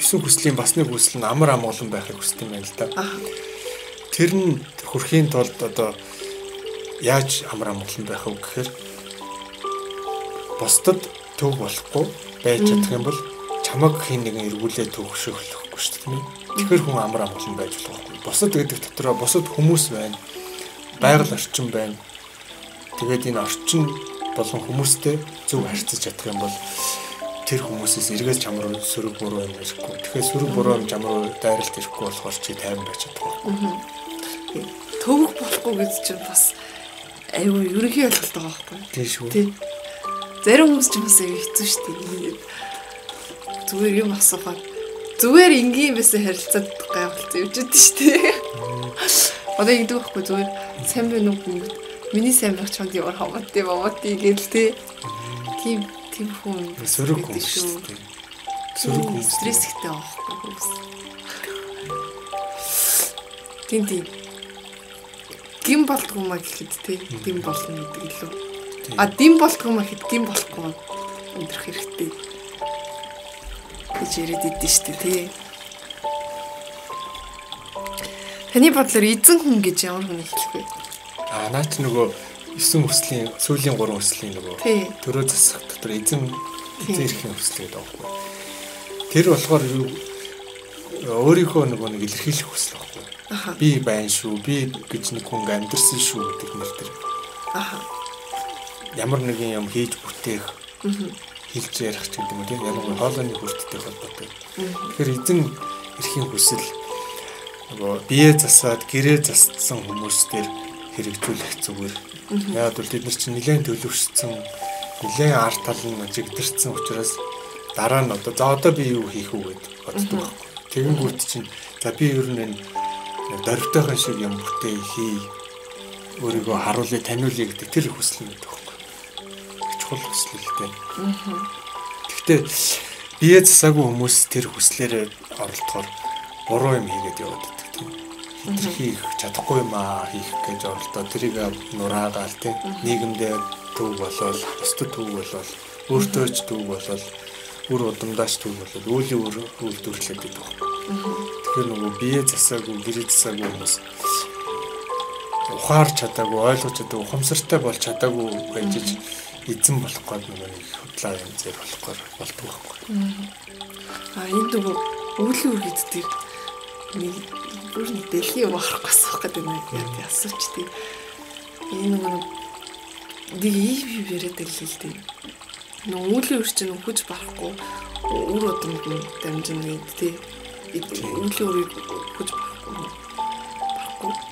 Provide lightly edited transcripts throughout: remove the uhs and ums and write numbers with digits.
9 хүслийн бас нэг хүсэл нь амар амгалан байхыг хүсдэг юм байна л да. Тэр нь хүрхийн тулд одоо яаж амар амгалан байх вэ гэхээр бусдад төв болохгүй байж чадах юм бол чамаг хин нэгэн эргүүлээ төвшөөхлөхгүй шүү дээ. Тэгэхээр хүн амар амгалан байж болох байхгүй. Бусад гэдэг дотроо бусад хүмүүс байна. Байгаль орчин байна. Тэгээд энэ орчин болон хүмүүстэй зөв харьцаж чадах юм бол тэр хүмүүсээс эргэж чам руу сөрөг буруу юм ирэхгүй. Тэгэхээр сөрөг буруу юм чам руу дайралт ирэхгүй болохоор чи тайван байж чадах байхгүй. Төвөг болохгүй гэж чинь бас аюу ерөнхий ойлголт байгаа байхгүй. Тийм шүү. Зарим хүмүүс ч бас хэцүү шүү дээ. Зүгээр юм асуухаар зүгээр энгийн юмсээ харилцаад гайхалтай явж байдаг шүү дээ. Одоо ингэдэг байхгүй зүгээр сайн байна уу гэнэ. Миний сайн байх чонд ямар хамаатай баваатий гэл тээ. Тийм хүн сөрөг хүн шүү дээ. Сөрөг хүн стресстэй байхгүй хүмүүс. Тийм гим болтгүй маа гэхэд тий гим болно гэдэг илүү. Дим болтгүй маа гэхэд гим болохгүй өндрөх хэрэгтэй. гэж яриад идэв шүү дээ тий. Таны бодлоор эзэн хүн гэж ямар хүн хэлэх вэ? Наач нөгөө 9 хүслийн сүүлийн 3 хүслийн нөгөө төрөө засах дотор эзэн ирэх хүсэл гэдэг байхгүй. Тэр болохоор өөрийнхөө нөгөө нэг илэрхийлэх хүсэл байхгүй. Би байна шүү, би гэж нэг хүн амьдрсан шүү гэдэг нэр тэр. Ямар нэгэн юм хийж бүтээх, хэлж ярих ч гэдэг юм тийм ямар нэгэн хоолойны хүрттэй холбоотой. Тэгэхээр эзэн эрхийн хүсэл нөгөө бие засаад гэрээ зассан хүмүүс дээр хэрэгжүүлэх зүгээр. Яг бол бид нар чинь нэлээд төлөвшсөн, нэлээд арт тал нь жигдэрсэн учраас дараа нь одоо би юу хийх үү гэд боддог байхгүй. Тэгэнгүүт чинь за би ер нь дөрвтойхон шиг юм бүтээ хий, өөрийгөө харуулъя, таниулъя гэдэг тэр хүсэл нь байдаг байхгүй. Чухал хүсэл л дээ. Гэхдээ бие засаагүй хүмүүс тэр хүслээрээ оролдохоор буруу юм хийгээд яваад байдаг тийм. Хийх чадахгүй юм хийх гэж оролдоо тэрийг нураагаал тийм. Нийгэмдээ төв болол, бусдад төв болол, өөртөө ч төв болол, үр удамдаач төв болол, үүлийн үйлдвэрлэлээд байдаг байхгүй. Тэгэхээр нөгөө бие засаагүй, гэрээ засаагүй хүмүүс ухаарч чадаагүй, ойлгож чадаагүй, ухамсартай болж чадаагүй байж эзэн болох гээд нөгөө нэг худлаа юм зэр болохгүй болдог байхгүй. Энэ нөгөө өвлийн үр гэдгийг нэг бүр дэлхийн ухаарахгүйс гэдэг нэг асууч тийм. Энэ нөгөө нэг ийм яриад л дээ. Нөгөө өвлийн үр чинь хөж барахгүй үр удамд нь дамжина гэдэг тийм. Өвлийн үрийг хөж барахгүй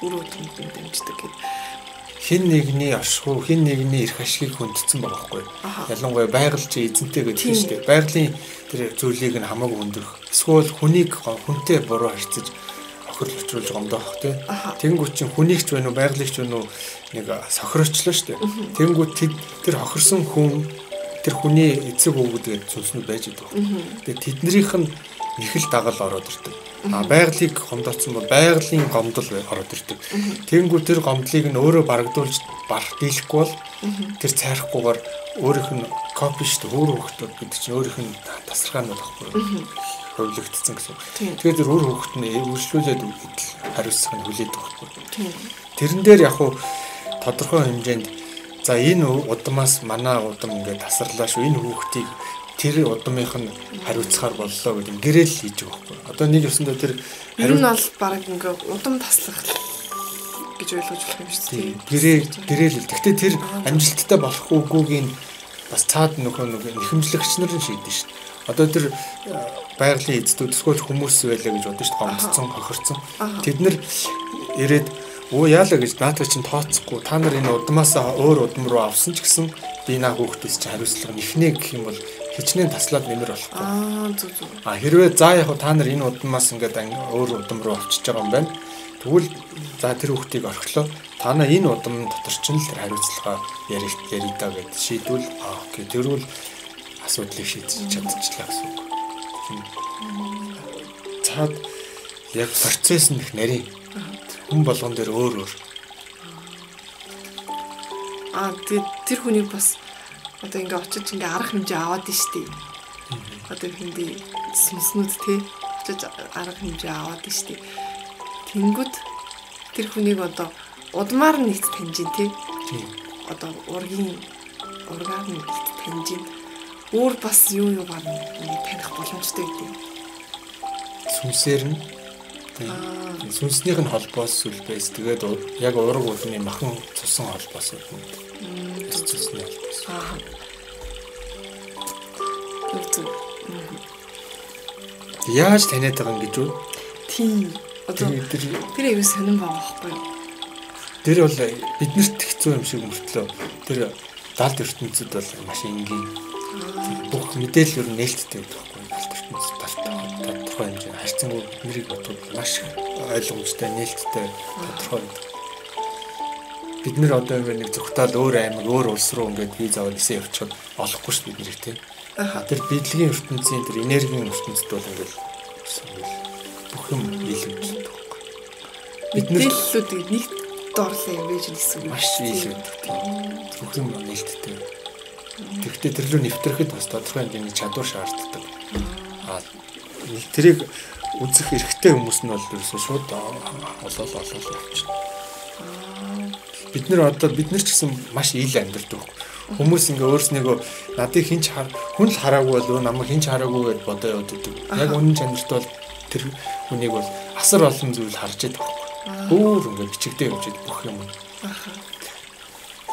үр удамд нь дамждаг гэдэг. Хин нэгний ашгүй, хин нэгний эрх ашгийг хүндсэн байгаа байхгүй. Ялангуяа байгаль чи эзэнтэй гэдэг нь шүү дээ. Байгалийн тэр зүйлийг нь хамаагүй хүндэрх. Эсвэл хүнийг хүнтэй буруу харьцаж охирол учруулж гомдоох тий. Тэнгүүт чинь хүнийг ч байна уу, байгалийг ч байна уу нэг сохирочлоо шүү дээ. Тэнгүүт тэр хохирсон хүн тэр хүний эцэг өвгөд зүснүүд байж идэв. Тэгээ тэднэрийнх нь нэхэл дагал ороод ирдэг. Байгалыг гомдоцсон бол байгалийн гомдол ороод ирдэг. Тэнгүү тэр гомдлыг нь өөрөө барагдуулж барах дийлэхгүй бол тэр цайрахгүйгээр өөрийнх нь копи шүү дээ. Өөр хөвгтүүд гэдэг чинь өөрийнх нь тасархаанууд байхгүй хөвлөгдсөн гэсэн. Тэгэхээр тэр өөр хөвгт нь үргэлжлүүлээд хариуцах нь хүлээдэг байхгүй. Тэрэн дээр яг хуу тодорхой хэмжээнд за энэ удамаас манай удам ингээд тасарлаа шүү. Энэ хөвгтийг тэр удамынх нь хариуцахаар боллоо гэдэг гэрэл хийж байгаа байхгүй. Одоо нэг ёсондоо тэр ер нь бол баг ингээ удам таслах гэж ойлгож болох юм шүү дээ. Гэрэл. Гэхдээ тэр амжилттай болох үгүйг бас цаад нөхөө нэхэмжлэгч нар нь шийдэж шүү дээ. Одоо тэр байгалийн эзэдүүд эсвэл хүмүүс байлаа гэж бодож гомдсон, хохирцсон. Тэд нар ирээд яалаа гэж наатаа чинь тооцохгүй. Та нар энэ удамаасаа өөр удам руу авсан ч гэсэн би наа хүүхдээс чинь хариуцлага нэхнэ гэх юм бол хичнээн таслаад нэмэр болохгүй. Зүг. Хэрвээ за яг та нар энэ удамаас ингээд өөр удам руу авчиж байгаа юм байна. Тэгвэл за тэр хүүхдийг орхилоо. Та нар энэ удам дотор ч л тэр хариуцлага яридаа гэд шийдвэл окей тэрвэл асуудлыг шийдэж чадчихлаа гэсэн үг. Цаад яг процесс нь их нарийн хүн болгон дээр өөр. Тэр хүнийг бас одоо ингээ очиж ингээ арга хэмжээ аваад нь штий. Одоо hindi сүнснүүд те очиж арга хэмжээ аваад штий. Тэнгүүд тэр хүнийг одоо удмаар нэгт таньж ин те. Одоо ургаар нэгт таньж ин. Өөр бас юу баг таних боломжтой гэдэг. Сүнсээр нь сүнснийх нь холбоос сүлбээс тэгээд яг ураг уулны махан цусан холбоос юм. Сүнсний холбоос. Яаж таниад байгаа юм гэж үү? Тийм. Одоо тэр аюу сонирн байгаа байхгүй юу? Тэр бол биднэрт хэцүү юм шиг мөртлөө тэр далд ертөнцид бол маш энгийн бүх мэдээлэл өөр нээлттэй байдаг байхгүй юу? Далд ертөнцид тодорхой хэмжээний харьцангуй биднийг бодвол маш ойлгомжтой нээлттэй тодорхой байдаг. Бид нэр одоо ингээд нэг зүгтаал өөр аймаг өөр улс руу ингээд виз аваад нисээ явчихад олохгүй шүү бид нэрийг тийм. Тэр бидлэгийн ертөнцийн тэр энергийн ертөнцид бол ингээд бүх юм нийлүүлдэг байхгүй. Мэдээллүүдийг нэг доорлоо юм байж гэсэн үг. Маш нийлүүлдэг тийм. Бүх юм нээлттэй. Тэгэхдээ тэр лөө нэвтрэхэд бас тодорхой хэмжээний чадвар шаарддаг. Тэрийг үзэх эрхтэй хүмүүс нь бол ерөөсөө шууд олол явчихна. Бид нар ч гэсэн маш ил амьдардаг. Хүмүүс ингээ өөрснийгөө надыг хүн л хараагүй бол намайг хинч хараагүй гэж бодоо явдаг. Яг үнэн чанарт бол тэр хүнийг бол асар олон зүйл харж байдаг. Өөр ингээ бичигдээ явж байгаа бүх юм.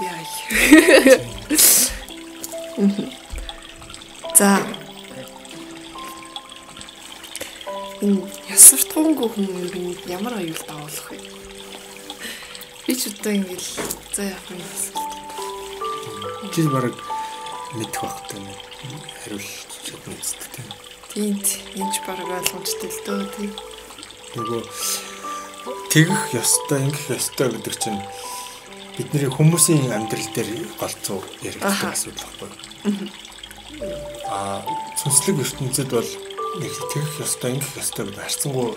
Яа. За. Ясвартгонгүй хүн ямар аюул давуулах вэ? Би ч одоо ингээл за яах юм бэ? Чи бараг мэдэх багтай юм. Хариулт чадна үстэй тийм. Тийм. Энд ч бараг ойлгомжтой л дөө тийм. Нөгөө тэгэх ёстой, ингэх ёстой гэдэг чинь бидний хүмүүсийн амьдрал дээр голцоо яригддаг асуудал байхгүй. Сүнслэг ертөнцид бол нэг тэгэх ёстой, ингэх ёстой гэдэг харьцангуй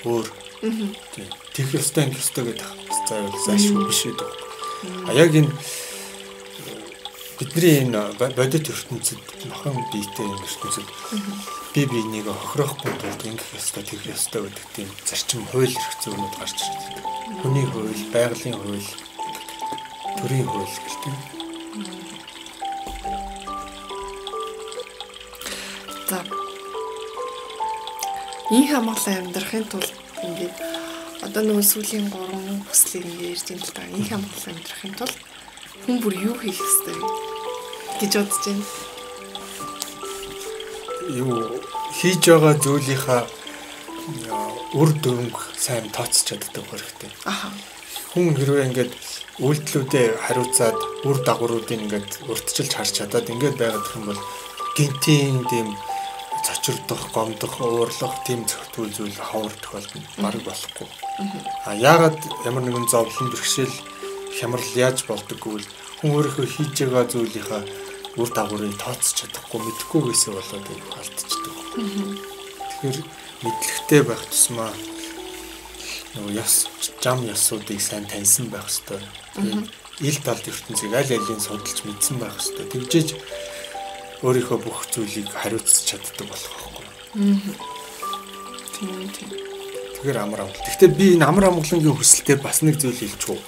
өөр. Тийм. Тэгэх ёстой, ингэх ёстой гэдэг зайвал зайшгүй биш үү? Яг энэ бидний энэ бодит ертөнцид махан биетэй энэ ертөнцид биенийг хохироохгүй тулд ингэх ёстой, тэгэх ёстой гэдэг тийм зарчим хууль эрх зүйнүүд гарч ирж байна. Хүний хууль, байгалийн хууль, төрийн хууль гэлтэй. За. Ийм хамгаалан амьдрахын тулд ингээд одоо нөгөө сүүлийн 3 хүслийг ингээд ярьж байна л да. Ийм хамгаалан амьдрахын тулд хүн бүр юу хийх ёстой гэж бодож байна. Юу хийж байгаа зүйлийнхаа үр дүнг сайн тооцож чаддаг хэрэгтэй. Хүн хэрвээ ингээд үйлдэлүүдэд хариуцаад үр дагавруудыг ингээд урьдчилж харж чадаад ингээд байгаад их юм бол гинтийн тийм цочирдох, гомдох, уурлах тийм зөвхөн зүйл ховор тохиолдно. Бараг болохгүй. Яагаад ямар нэгэн зовлон бэрхшээл хямрал яаж болдоггүй вэ? Хүн өөрийнхөө хийж байгаа зүйлийнхаа үр дагаврыг тооцож чадахгүй мэдэхгүйгээсээ болоод алдчихдаг. Тэгэхээр мэдлэгтэй байх тусмаа нөгөө зам ёсуудыг сайн таньсан байх ёстой. Ил талд ертөнцийг аль алийн судалж мэдсэн байх ёстой. Тэгжээж өөрийнхөө бүх зүйлийг хариуцж чаддаг болох байхгүй. Тийм. Тэгэхээр амар амгалан. Гэхдээ би энэ амар амгалангийн хүсэлтэд бас нэг зүйл хэлчихв.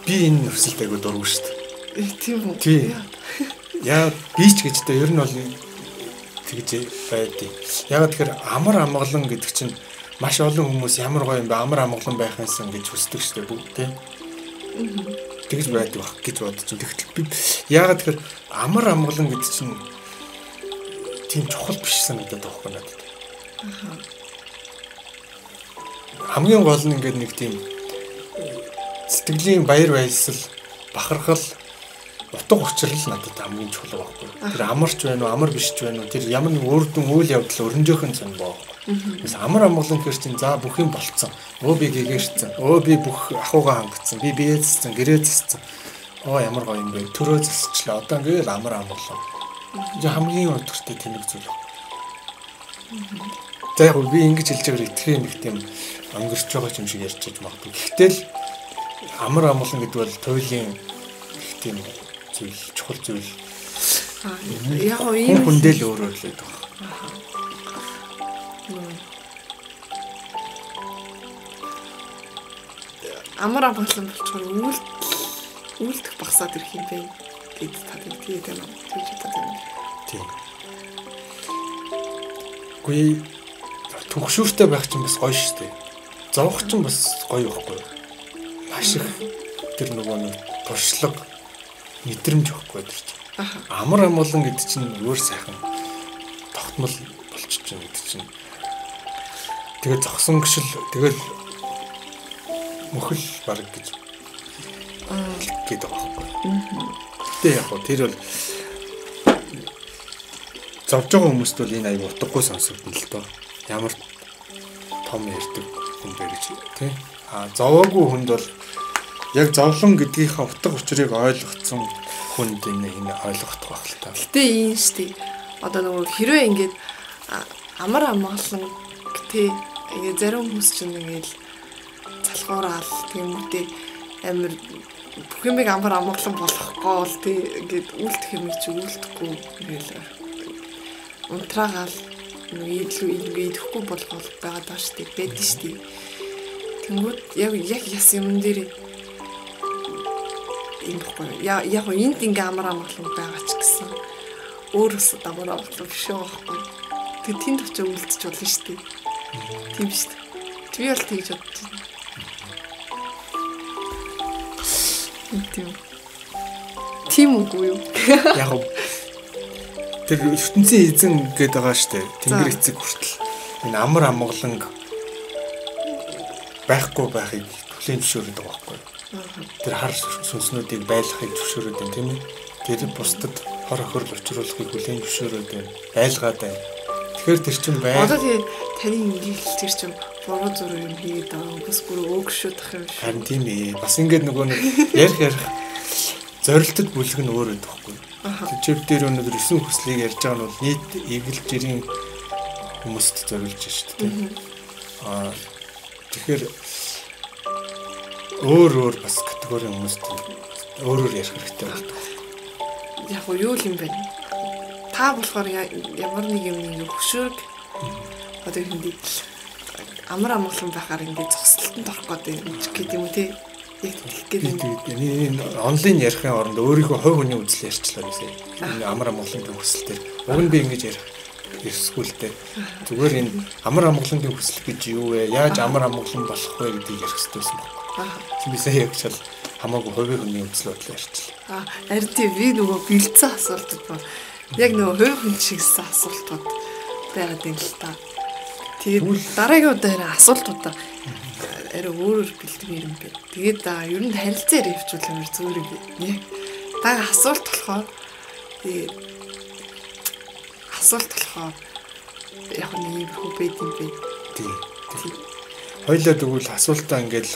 Би энэ хүсэлт айгуу дургүй шүү дээ. Тийм үү? Тийм. Яа би ч гэж дээ ер нь бол тэгж байдیں۔ Ягаад тэгэхээр амар амгалан гэдэг чинь маш олон хүмүүс ямар гоё юм бэ? Амар амгалан байх юмсан гэж хүсдэг шүү дээ бүгд тийм. Тэгж байдаг бах гэж бодож байна. Тэгтэл би ягаад тэгэхээр амар амгалан гэдэг чинь тийм чухал биш санагдаад байгаа юм надад. Хамгийн гол нь ингээд нэг тийм сэтгэлийн баяр баясгал, бахархал, утга учрал надад хамгийн чухал байхгүй. Тэр амарч байна уу, амар биш ч байна уу, тэр ямар нэг өөрдөн үйл явдал өрнжөөхөн зам боо. Тэс амар амгалан гэр чинь за бүх юм болцсон. Би гэгэрсэн. Би бүх ахуйгаа хангацсан. Би биеэ зассан, гэрээ зассан. Ямар гоё юм бэ? Төрөө засчлаа. Одоо ингээл амар амгалан. Хамгийн өдөртэй тэнэг зүйл. За яг би ингэж хэлж байгаа итгэх нэг тийм өнгөрч байгаа юм шиг ярьж магадгүй. Гэхдээ л амар амгалан гэдэг бол туйлын их тийм зүйл, чухал зүйл. Яг уу ийм хүндэл өөр л байдаг. Амар амгалан болчихоор үлдэх багсаад ирэх юм бэ гэд таад тэгээд юм тэгж бодож байна. Тийм. Гүй төгшөөртэй байх чинь бас гоё шүү дээ. Зовх чинь бас гоё байхгүй. Маш их тэр нөгөө нэг туршлага мэдрэмж байхгүй тэр чинь. Амар амгалан гэдэг чинь өөр сайхан тогтмол болчих чинь гэдэг чинь. Тэгээд зогсон гişл тэгэл мөхөл баг гэж гээд байгаа байхгүй. Гэтэ яг хөө тэр бол зовж байгаа хүмүүст бол энэ аяг утгагүй сонсогдно л доо. Ямар том ярьдаг хүн бэ гэж тий. Зовоогүй хүнд бол яг зовлон гэдгийнхаа утга учирыг ойлгоцсон хүнд энэ ойлгох байх л та. Гэтэ ийм штий. Одоо нөгөө хэрвээ ингээд амар амгалан тий ингээд зарим хүмүүс чинь ингээд залхуурал тиймүүдээ амир бүх юмыг амар амгалан болохгүй бол тий ингээд үлдэх юм чи үлдэхгүй ингээл унтраагаал илүү идэхгүй болгоол байгаа даа штий байдаг штий. Тэнгүүд яг яс юм дээр юм бохгүй. Яг энд ингээ амар амгалан байгаа ч гэсэн өөрөөсөө амар амгалан биш байхгүй. Тэг тэнд очиж үлдчих болно штий. Тийм штий. Би бол тэгж бодож байна. Тийм үгүй юу? Яг тэр ертөнцийн эзэн гэдэг байгаа штэ. Тэнгэр эцэг хүртэл энэ амар амгалан байхгүй байхыг түлэн зөвшөөрөд байгаа байхгүй. Тэр хар сүнснүүдийг байлгахыг зөвшөөрөд байна тийм ээ. Тэр бусдад хор охирол учруулахыг хүлээн зөвшөөрөд байна. Байлгаад байна. Тэгэхээр тэр чинь бай. Одоо тэгээ таны ингээл тэр чинь буруу зураг юм хийгээд байгаа. Бас бүр өөгшөдөх юм шиг. Харин тийм ээ. Бас ингээд нөгөө нэг ярих зорилтод бүлэг нь өөр байдаг байхгүй. Чип дээр өнөөдөр 9 хүслийг ярьж байгаа нь бол нийт эвгэл жирийн хүмүүст зориулж шүү дээ. Тэгэхээр өөр бас категорийн хүмүүст өөрөөр ярих хэрэгтэй болдог. Яг юу юм бэ? Та болохоор ямар нэг юм хөшөөг одоо hindi амар амгалан байхаар ингээд зогсолтод орох гэдэг юм уу те? Яг тэгээд энэ онлайн ярихын оронд өөрийнхөө хувь хүний үзэл ярьчлаа гэсэн. Энэ амар амгалангийн хүсэл дээр уг нь би ингэж ярих эрсгүүлтэй. Зүгээр энэ амар амгалангийн хүсэл гэж юу вэ? Яаж амар амгалан болох вэ гэдгийг ярих хэрэгтэйсэн байна. Би сая яг чал хамаагүй хувийн хүний үзэл бодлоо ярьчлаа. Харин тийм би нөгөө бэлдсэн асуултууд ба яг нөгөө хувийн хүн чигсэн асуултууд байгаад юм л та. Тэгээд дараагийн удаа асуултуудаа арай өөрөөр бэлдмээр юм бэ. Тэгээд ер нь харилцаар явуулах юм зүгээр юм бэ. Даг асуулт болохоор яг нэг хөө байд юм бэ. Тийм. Хоёлаа тэгвэл асуултаа ингээд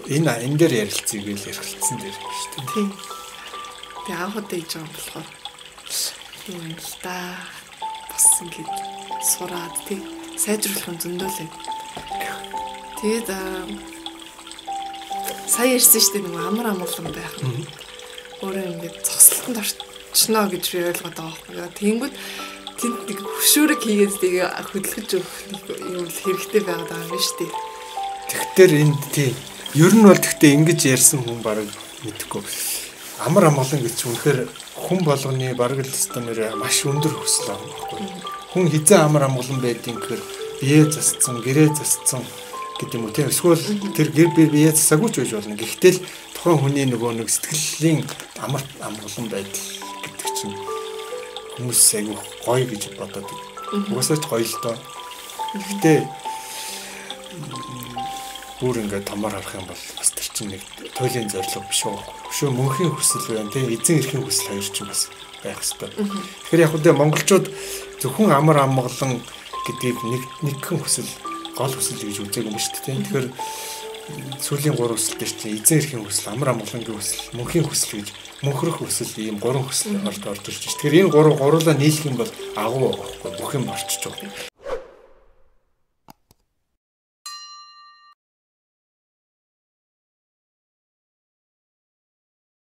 энэ дээр ярилцгийг л ярилцсан дээр юм шүү дээ. Тийм. Тэгээд анх удаа хийж байгаа болохоор юм л да. Бас ингээд сураад тий сайжруулах юм зөндөөлээ. Тэгээд сая ярьсан шүү дээ нөгөө амар амгалан байх. Өөрөө ингээд зогсолтод орчихно гэж би ойлгоод байгаа байхгүй. Тэнгүүд тэнд нэг хөшөөрөг хийгээд тийг хөдөлгөж өгөх юм хэрэгтэй байгаад байгаа юм шүү дээ. Тэгэхээр энд тий ер нь бол тэгтээ ингэж ярьсан хүн бараг мэдхгүй. Амар амгалан гэж үнэхээр хүн болгоны бараг л стандарт маш өндөр хүсэл байгаа байхгүй. Хүн хизээ амар амгалан байдгийг гэхээр бие засцсан, гэрээ засцсан гэдэг юм уу тийм эсвэл тэр гэр бие засаагүй ч байж болно. Гэхдээ л тухайн хүний нөгөө нэг сэтгэлийн амар амгалан байдал гэдэг чинь хүмүүс айгүй гоё гэж бодоод угаасаа ч гоё л доо. Гэхдээ бүр ингээд томор харах юм бол бас тэр чинь нэг туйлын зорилго биш үү? Өшөө мөнхийн хүсэл байна тийм эзэн эрхийн хүсэл хоёр чинь бас байх хэрэгтэй. Тэгэхээр яг үдэ монголчууд зөвхөн амар амгалан гэдгийг нэгхэн хүсэл гол хүсэл гэж үздэг юм шүү дээ. Тэгэхээр сүүлийн 3 хүсэл дээр чинь эзэн эрхийн хүсэл, амар амгалангийн хүсэл, мөнхийн хүсэл гэж мөнхрөх хүсэл ийм 3 хүсэл орж ирж байна. Тэгэхээр энэ гурлаа нийлэх юм бол агуу байхгүй бүх юм орчиж байгаа.